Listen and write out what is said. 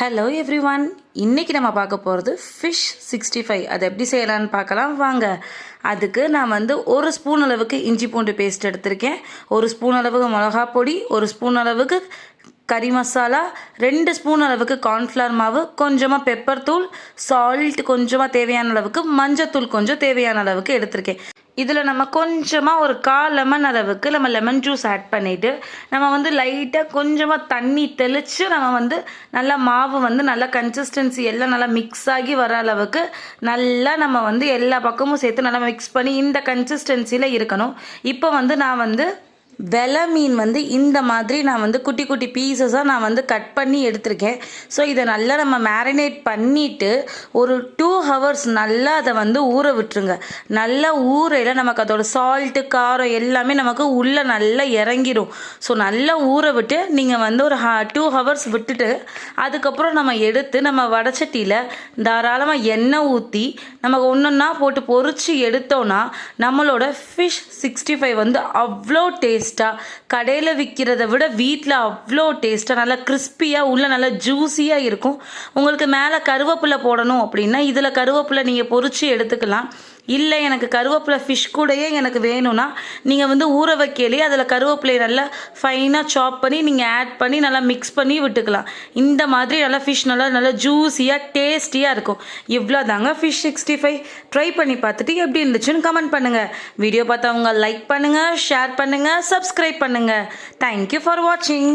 Hello everyone, இன்றைக்கி நம்ம பார்க்க போகிறது ஃபிஷ் 65. அதை எப்படி செய்யலான்னு பார்க்கலாம் வாங்க. அதுக்கு நான் ஒரு ஸ்பூன் அளவுக்கு இஞ்சி பூண்டு பேஸ்ட் எடுத்திருக்கேன், ஒரு ஸ்பூன் அளவுக்கு மிளகா பொடி, ஒரு ஸ்பூன் அளவுக்கு கறி மசாலா, 2 ஸ்பூன் அளவுக்கு கார்ன்ஃப்ளவர் மாவு, கொஞ்சமாக பெப்பர் தூள், சால்ட் கொஞ்சமாக தேவையான அளவுக்கு, மஞ்சத்தூள் கொஞ்சம் தேவையான அளவுக்கு எடுத்திருக்கேன். இதில் நம்ம கொஞ்சமாக ஒரு 1/4 லெமன் அளவுக்கு நம்ம லெமன் ஜூஸ் ஆட் பண்ணிவிட்டு நம்ம லைட்டாக கொஞ்சமாக தண்ணி தெளித்து நம்ம நல்லா மாவு நல்லா கன்சிஸ்டன்சி எல்லாம் நல்லா மிக்ஸ் ஆகி வர அளவுக்கு நல்லா நம்ம எல்லா பக்கமும் சேர்த்து நல்லா மிக்ஸ் பண்ணி இந்த கன்சிஸ்டன்சியில் இருக்கணும். இப்போ நான் வெலை மீன் இந்த மாதிரி நான் குட்டி குட்டி பீசஸாக நான் கட் பண்ணி எடுத்திருக்கேன். ஸோ இதை நல்லா நம்ம மேரினேட் பண்ணிவிட்டு ஒரு 2 ஹவர்ஸ் நல்லா அதை ஊற விட்டுருங்க. நல்லா ஊறையில் நமக்கு அதோட சால்ட்டு காரம் எல்லாமே நமக்கு உள்ளே நல்லா இறங்கிடும். ஸோ நல்லா ஊற விட்டு நீங்கள் ஒரு 2 ஹவர்ஸ் விட்டுட்டு அதுக்கப்புறம் நம்ம எடுத்து நம்ம வடச்சட்டியில் தாராளமாக எண்ணெய் ஊற்றி நமக்கு ஒன்றா போட்டு பொரித்து எடுத்தோன்னா நம்மளோட ஃபிஷ் 65 அவ்வளோ டேஸ்ட்டாக, கடையில் விற்கிறத விட வீட்டில் அவ்வளோ டேஸ்ட்டாக நல்லா கிறிஸ்பியாக உள்ள நல்லா ஜூஸியாக இருக்கும். உங்களுக்கு மேலே கருவேப்பிலை போடணும் அப்படின்னா இதில் கருவேப்பிலை நீங்கள் பொரித்து எடுத்துக்கலாம். இல்லை எனக்கு கருவேப்பிலை ஃபிஷ் கூடயே எனக்கு வேணும்னா நீங்கள் ஊற வைக்கலையே அதில் கருவேப்பிலையை நல்லா ஃபைனாக சாப் பண்ணி நீங்கள் ஆட் பண்ணி நல்லா மிக்ஸ் பண்ணி விட்டுக்கலாம். இந்த மாதிரி நல்லா ஃபிஷ் நல்லா ஜூஸியாக டேஸ்டியாக இருக்கும். இவ்வளோ தாங்க ஃபிஷ் 65. ட்ரை பண்ணி பார்த்துட்டு எப்படி இருந்துச்சுன்னு கமெண்ட் பண்ணுங்கள். வீடியோ பார்த்தவங்க லைக் பண்ணுங்கள், ஷேர் பண்ணுங்கள், சப்ஸ்கிரைப் பண்ணுங்கள். தேங்க்யூ ஃபார் வாட்சிங்.